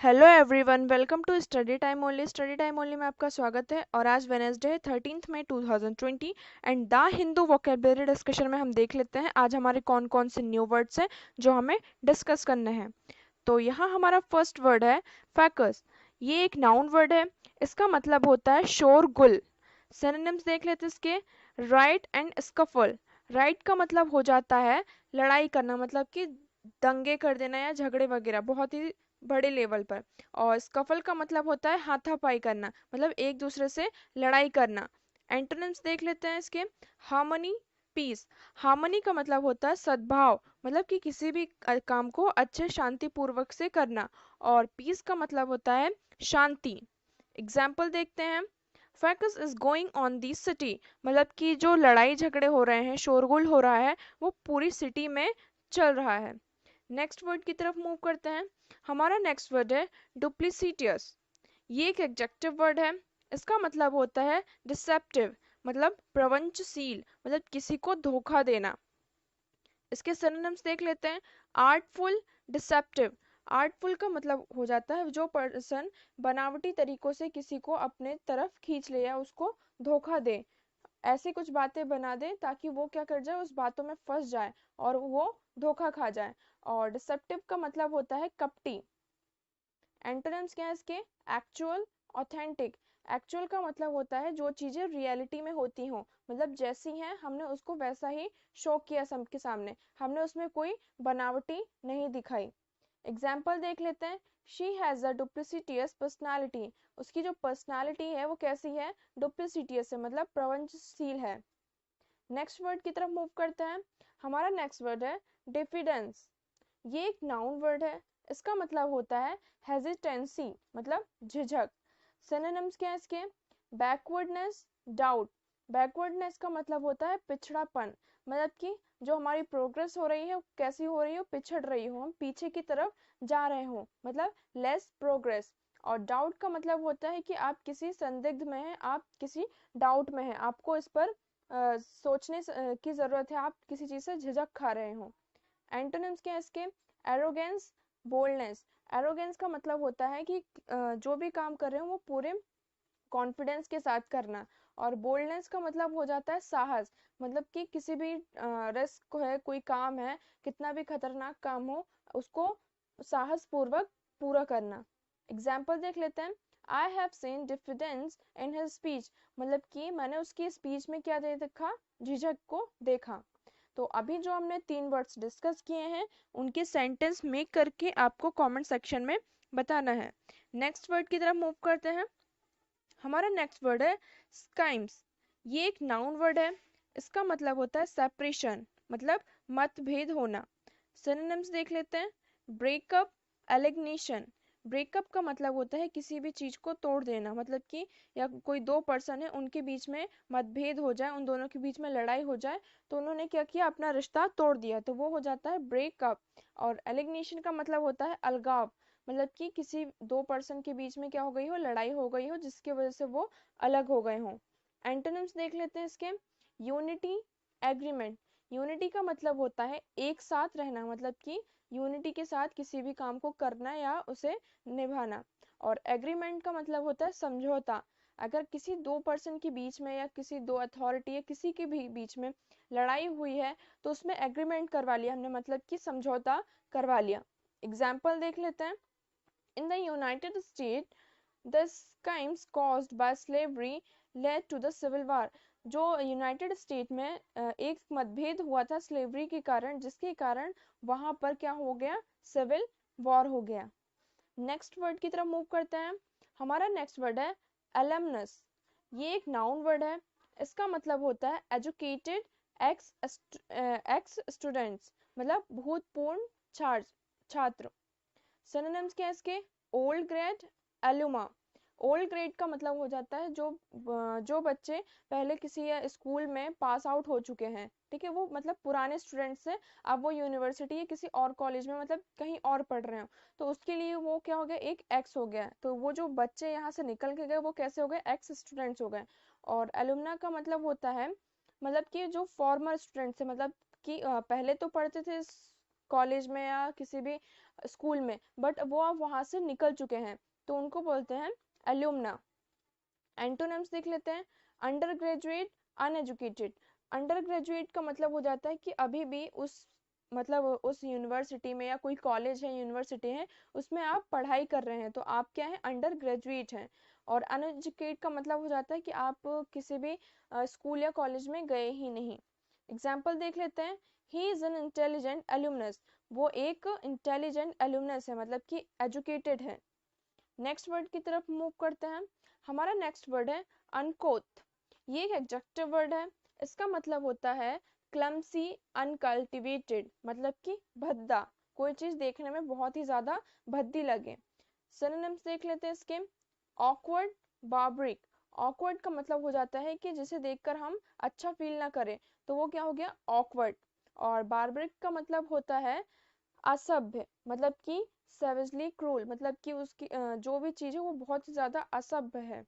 Hello everyone, welcome to study time only. Study time only में आपका स्वागत है। और आज वेनेसडे है 13 मई 2020 and the Hindu vocabulary discussion में हम देख लेते हैं आज हमारे कौन कौन से न्यू वर्ड्स हैं जो हमें डिस्कस करने हैं। तो यहाँ हमारा फर्स्ट वर्ड है फैकस। ये एक नाउन वर्ड है। इसका मतलब होता है शोरगुल। सिनोनिम्स देख लेते हैं इसके। Right and scuffle. राइट का मतलब हो जाता है लड़ाई करना, मतलब कि दंगे कर देना या झगड़े वगैरह बहुत ही बड़े लेवल पर। और स्कफल का मतलब होता है हाथापाई करना, मतलब एक दूसरे से लड़ाई करना। एंटोनिम्स देख लेते हैं इसके। Harmony, piece. हार्मनी का मतलब होता है सद्भाव, मतलब कि किसी भी काम को अच्छे शांति पूर्वक से करना। और पीस का मतलब होता है शांति। एग्जाम्पल देखते हैं। Fracas is going on the city, मतलब कि जो लड़ाई झगड़े हो रहे हैं, शोरगुल हो रहा है, वो पूरी सिटी में चल रहा है। नेक्स्ट वर्ड की तरफ मूव करते हैं। हमारा नेक्स्ट वर्ड है डुप्लीसिटियस। ये एक एडजेक्टिव वर्ड है। इसका मतलब होता है डिसेप्टिव, मतलब प्रवंचशील, मतलब किसी को धोखा देना। इसके सिनोनिम्स देख लेते हैं। Artful, deceptive. आर्टफुल का मतलब हो जाता है जो पर्सन बनावटी तरीकों से किसी को अपने तरफ खींच ले या उसको धोखा दे, ऐसी कुछ बातें बना दे ताकि वो क्या कर जाए, उस बातों में फंस जाए और वो धोखा खा जाए। और डिसेप्टिव का मतलब होता है कपटी। एंटोनिम्स क्या है इसके। Actual, authentic. एक्चुअल का मतलब होता है जो चीजें रियलिटी में होती हों, मतलब जैसी हैं हमने उसको वैसा ही शो किया सबके सामने, हमने उसमें कोई बनावटी नहीं दिखाई। एग्जाम्पल देख लेते हैं। She has a duplicitous personality. उसकी जो पर्सनालिटी है वो कैसी है, डुप्लिसिटियस है, मतलब प्रवंचशील है। नेक्स्ट वर्ड की तरफ मूव करते हैं। हमारा नेक्स्ट वर्ड है डिफिडेंस। ये एक नाउन वर्ड है। इसका मतलब होता है हेजिटेंसी, मतलब झिझक। सिनोनिम्स क्या है इसके। Backwardness, doubt. बैकवर्डनेस का मतलब होता है पिछड़ापन, मतलब कि जो हमारी प्रोग्रेस हो रही है वो कैसी हो रही हो, पिछड़ रही हो, हम पीछे की तरफ जा रहे हो, मतलब लेस प्रोग्रेस। और डाउट का मतलब होता है कि आप किसी संदिग्ध में हैं, आप किसी डाउट में हैं, आपको इस पर की जरूरत है, आप किसी चीज से झिझक खा रहे हो। एंटोनिम्स क्या है इसके। Arrogance, boldness. एरोगेंस का मतलब होता है कि जो भी काम कर रहे हो वो पूरे कॉन्फिडेंस के साथ करना। और बोल्डनेस का मतलब हो जाता है साहस, मतलब कि किसी भी रिस्क है, कोई काम है, कितना भी खतरनाक काम हो, उसको साहस पूर्वक पूरा करना। एग्जाम्पल देख लेते हैं। I have seen diffidence in his speech, मतलब कि मैंने उसकी स्पीच में क्या दे देखा, झिझक को देखा। तो अभी जो हमने तीन वर्ड्स डिस्कस किए हैं उनके सेंटेंस मेक करके आपको कमेंट सेक्शन में बताना है। नेक्स्ट वर्ड की तरफ मूव करते हैं। हमारा नेक्स्ट वर्ड है स्काइम्स। ये एक नाउन वर्ड है। इसका मतलब होता है सेपरेशन, मतलब मतभेद होना। सिनोनिम्स देख लेते हैं। ब्रेकअप, एलिग्नेशन। ब्रेकअप का मतलब होता है किसी भी चीज को तोड़ देना, मतलब कि या कोई दो पर्सन है उनके बीच में मतभेद हो जाए, उन दोनों के बीच में लड़ाई हो जाए, तो उन्होंने क्या किया, अपना रिश्ता तोड़ दिया, तो वो हो जाता है ब्रेकअप। और एलिग्नेशन का मतलब होता है अलगाव, मतलब कि किसी दो पर्सन के बीच में क्या हो गई हो, लड़ाई हो गई हो जिसकी वजह से वो अलग हो गए हों। एंटोनिम्स देख लेते हैं इसके। Unity, agreement. यूनिटी का मतलब होता है एक साथ रहना, मतलब कि यूनिटी के साथ किसी भी काम को करना या उसे निभाना। और एग्रीमेंट का मतलब होता है समझौता। अगर किसी दो पर्सन के बीच में या किसी दो अथॉरिटी या किसी के भी बीच में लड़ाई हुई है तो उसमें एग्रीमेंट करवा लिया हमने, मतलब कि समझौता करवा लिया। एग्जाम्पल देख लेते हैं। In the United States, the crimes caused by slavery led to the Civil War. जो यूनाइटेड स्टेट में एक मतभेद हुआ था स्लेवरी के कारण, जिसके कारण वहां पर क्या हो गया, सिविल वॉर हो गया। नेक्स्ट वर्ड की तरफ मूव करते हैं। हमारा नेक्स्ट वर्ड है एलमनस। ये एक नाउन वर्ड है। इसका मतलब होता है एजुकेटेड एक्स एक्स स्टूडेंट्स, मतलब भूतपूर्व छात्र। सिनोनिम्स क्या है इसके। Old grad, alumna. Old grad का मतलब हो जाता है जो बच्चे पहले किसी स्कूल में पास आउट हो चुके हैं, ठीक है, वो मतलब पुराने स्टूडेंट्स से अब वो यूनिवर्सिटी या किसी और कॉलेज में, मतलब कहीं और पढ़ रहे हो, तो उसके लिए वो क्या हो गया, एक एक्स हो गया, तो वो जो बच्चे यहाँ से निकल के गए वो कैसे हो गए, एक्स स्टूडेंट्स हो गए। और एलुमना का मतलब होता है, मतलब कि जो फॉर्मर स्टूडेंट्स है, मतलब कि पहले तो पढ़ते थे कॉलेज में या किसी भी स्कूल में, बट वो अब वहाँ से निकल चुके हैं, तो उनको बोलते हैं एल्यूमना। एंटोनिम्स देख लेते हैं। Under graduate, uneducated. Under graduate का मतलब हो जाता है कि अभी भी उस मतलब उस यूनिवर्सिटी में या कोई कॉलेज है, यूनिवर्सिटी है, उसमें आप पढ़ाई कर रहे हैं, तो आप क्या है, अंडर ग्रेजुएट हैं। और अनएजुकेट का मतलब हो जाता है कि आप किसी भी स्कूल या कॉलेज में गए ही नहीं। एग्जाम्पल देख लेते हैं। He is an intelligent alumnus, वो एक इंटेलिजेंट एल्यूमनस है, मतलब कि एजुकेटेड है। नेक्स्ट वर्ड की तरफ मूव करते हैं। हमारा नेक्स्ट वर्ड है अनकोथ। ये एक एडजेक्टिव वर्ड है। इसका मतलब होता है क्लमसी, अनकल्टिवेटेड, मतलब कि भद्दा, कोई चीज देखने में बहुत ही ज्यादा भद्दी लगे। सिनोनिम्स देख लेते हैं इसके। Awkward, barbaric. ऑकवर्ड का मतलब हो जाता है कि जिसे देखकर हम अच्छा फील ना करें, तो वो क्या हो गया, ऑकवर्ड। और बार्बरिक का मतलब होता है असभ्य, मतलब कि सेवेजली क्रूल, मतलब कि उसकी जो भी चीज है वो बहुत ही ज्यादा असभ्य है।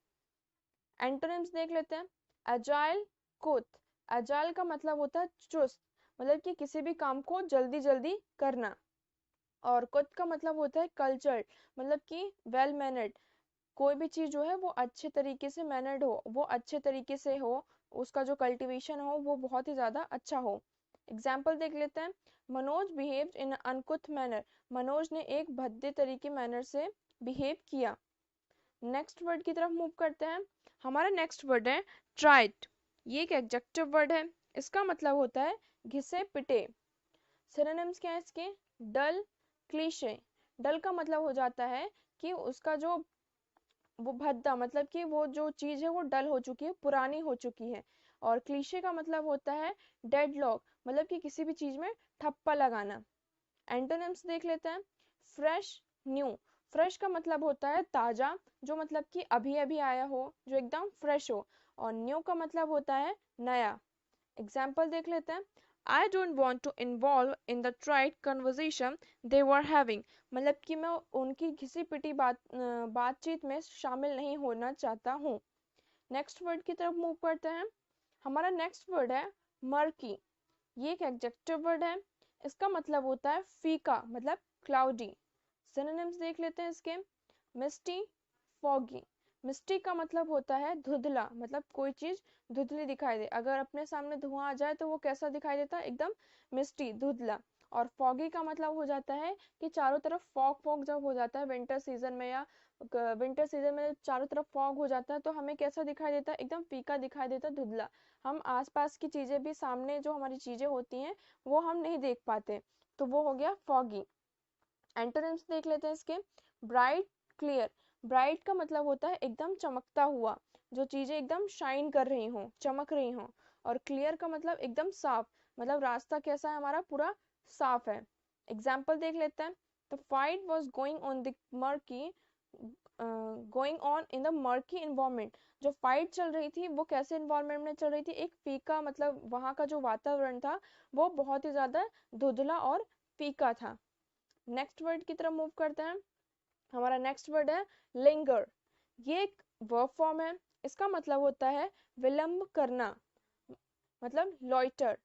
एंटोनिम्स देख लेते हैं। एजाइल, कुथ। एजाइल का मतलब होता है चुस्त, मतलब कि किसी भी काम को जल्दी जल्दी करना। और कुथ का मतलब होता है कल्चर्ड, मतलब कि वेल मैनर्ड, कोई भी चीज जो है वो अच्छे तरीके से मैनर्ड हो, वो अच्छे तरीके से हो, उसका जो कल्टीवेशन हो वो बहुत ही ज्यादा अच्छा हो। एग्जाम्पल देख लेते हैं। मनोज बिहेव्ड इन अनकुथ मैनर, मनोज ने एक भद्दे तरीके मैनर से बिहेव किया। नेक्स्ट वर्ड की तरफ मूव करते हैं। हमारा नेक्स्ट वर्ड है ट्राइट। ये एक एडजेक्टिव वर्ड है। इसका मतलब होता है घिसे पिटे। सिनोनिम्स क्या है इसके। डल, क्लीशे। डल का मतलब हो जाता है कि उसका जो वो भद्दा, मतलब कि वो जो चीज है वो डल हो चुकी है, पुरानी हो चुकी है। और क्लीशे का मतलब होता है डेडलॉक, मतलब कि किसी भी चीज में ठप्पा लगाना। एंटोनिम्स देख लेते हैं। Fresh, new. फ्रेश का मतलब होता है ताजा, जो मतलब कि अभी अभी आया हो, जो एकदम फ्रेश हो। और न्यू का मतलब होता है नया। एग्जाम्पल देख लेते हैं। I don't want to involve in the tried conversation they were having, मतलब कि मैं उनकी घिसी पिटी बातचीत में शामिल नहीं होना चाहता हूँ। नेक्स्ट वर्ड की तरफ मूव करते हैं। हमारा नेक्स्ट वर्ड है मर्की। ये एक एडजेक्टिव वर्ड है। इसका मतलब होता है फीका, मतलब क्लाउडी। सिनोनिम्स देख लेते हैं इसके। मिस्टी, फॉगी। मिस्टी का मतलब होता है धुंधला, मतलब कोई चीज धुंधली दिखाई दे, अगर अपने सामने धुआं आ जाए तो वो कैसा दिखाई देता है, एकदम मिस्टी, धुंधला। और फॉगी का मतलब हो जाता है कि चारों तरफ फॉग फॉग जब हो जाता है विंटर सीजन में, या विंटर सीजन में चारों तरफ फॉग हो जाता है, तो हमें कैसा दिखाई देता है, एकदम फीका दिखाई देता है, धुंधला। हम आसपास की चीजें भी, सामने जो हमारी चीजें होती हैं वो हम नहीं देख पाते, तो वो हो गया फॉगी। एंटोनिम्स देख लेते हैं इसके। Bright, clear. ब्राइट का मतलब होता है एकदम चमकता हुआ, जो चीजें एकदम शाइन कर रही हों, चमक रही हों। और क्लियर का मतलब एकदम साफ, मतलब रास्ता कैसा है, हमारा पूरा साफ है। एग्जाम्पल देख लेते हैं। The fight was going on the murky, going on in the murky environment. जो फाइट चल रही थी वो कैसे इन्वायरमेंट में चल रही थी, एक फीका, मतलब वहाँ का जो वातावरण था वो बहुत ही ज्यादा धुंधला और फीका था। नेक्स्ट वर्ड की तरफ मूव करते हैं। हमारा नेक्स्ट वर्ड है लिंगर। ये एक वर्ब फॉर्म है। इसका मतलब होता है विलंब करना, मतलब लॉइटर।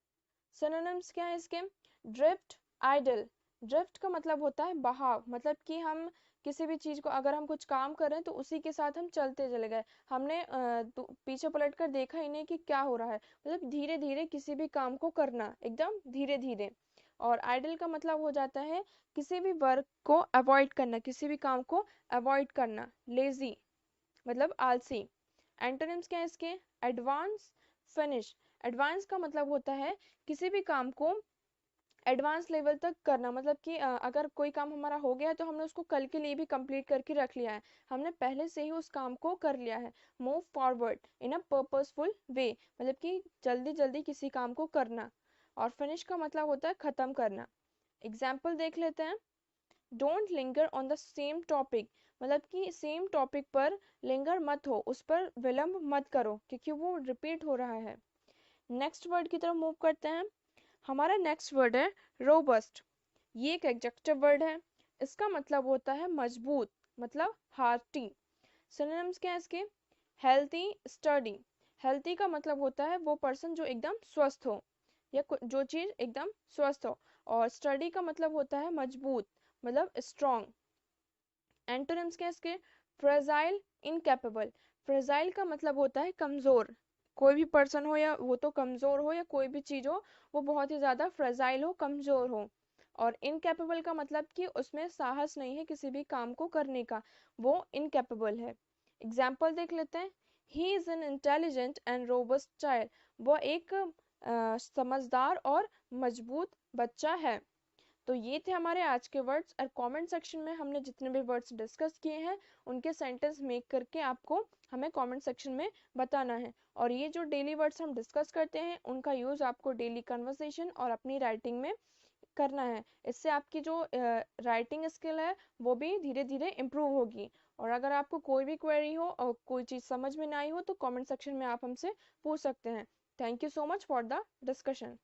सिनोनिम्स क्या है इसके। Drift, idol. ड्रिफ्ट का मतलब होता है बहाव, मतलब कि हम किसी भी चीज को, अगर हम कुछ काम कर रहे हैं तो उसी के साथ हम चलते चले गए, हमने पीछे पलट कर देखा ही नहीं कि क्या हो रहा है, मतलब धीरे धीरे किसी भी काम को करना, एकदम धीरे धीरे। और आइडल का मतलब हो जाता है किसी भी वर्क को अवॉइड करना, किसी भी काम को अवॉइड करना, लेजी, मतलब आलसी। एंटोनिम्स क्या है इसके। Advance, finish. एडवांस का मतलब होता है किसी भी काम को एडवांस लेवल तक करना, मतलब कि अगर कोई काम हमारा हो गया है तो हमने उसको कल के लिए भी कंप्लीट करके रख लिया है, हमने पहले से ही उस काम को कर लिया है। Move forward in a purposeful way, मतलब कि जल्दी जल्दी किसी काम को करना। और फिनिश का मतलब होता है खत्म करना। एग्जाम्पल देख लेते हैं। Don't linger on the same topic, मतलब कि सेम टॉपिक पर लिंगर मत हो, उस पर विलंब मत करो, क्योंकि वो रिपीट हो रहा है। नेक्स्ट वर्ड की तरफ मूव करते हैं। हमारा नेक्स्ट वर्ड है रोबस्ट। ये एक एडजेक्टिव वर्ड है। इसका मतलब होता है मजबूत, मतलब हार्टी। सिनोनिम्स क्या है इसके। Healthy, study. हेल्थी का मतलब होता है वो पर्सन जो एकदम स्वस्थ हो, या जो चीज एकदम स्वस्थ हो। और स्टडी का मतलब होता है मजबूत, मतलब स्ट्रॉन्ग। एंटोनिम्स क्या इसके? Fragile, incapable. फ्रेजाइल का मतलब होता है कमजोर, कोई भी पर्सन हो या वो तो कमजोर हो, या कोई भी चीज हो वो बहुत ही ज्यादा फ्रेजाइल हो, कमजोर हो। और इनकैपेबल का मतलब कि उसमें साहस नहीं है किसी भी काम को करने का, वो इनकैपेबल है। एग्जाम्पल देख लेते हैं। He is an intelligent and robust child, वो एक समझदार और मजबूत बच्चा है। तो ये थे हमारे आज के वर्ड्स, और कमेंट सेक्शन में हमने जितने भी वर्ड्स डिस्कस किए हैं उनके सेंटेंस मेक करके आपको हमें कमेंट सेक्शन में बताना है। और ये जो डेली वर्ड्स हम डिस्कस करते हैं उनका यूज़ आपको डेली कन्वर्सेशन और अपनी राइटिंग में करना है। इससे आपकी जो राइटिंग स्किल है वो भी धीरे धीरे इम्प्रूव होगी। और अगर आपको कोई भी क्वेरी हो और कोई चीज़ समझ में ना आई हो तो कमेंट सेक्शन में आप हमसे पूछ सकते हैं। Thank you so much for the discussion.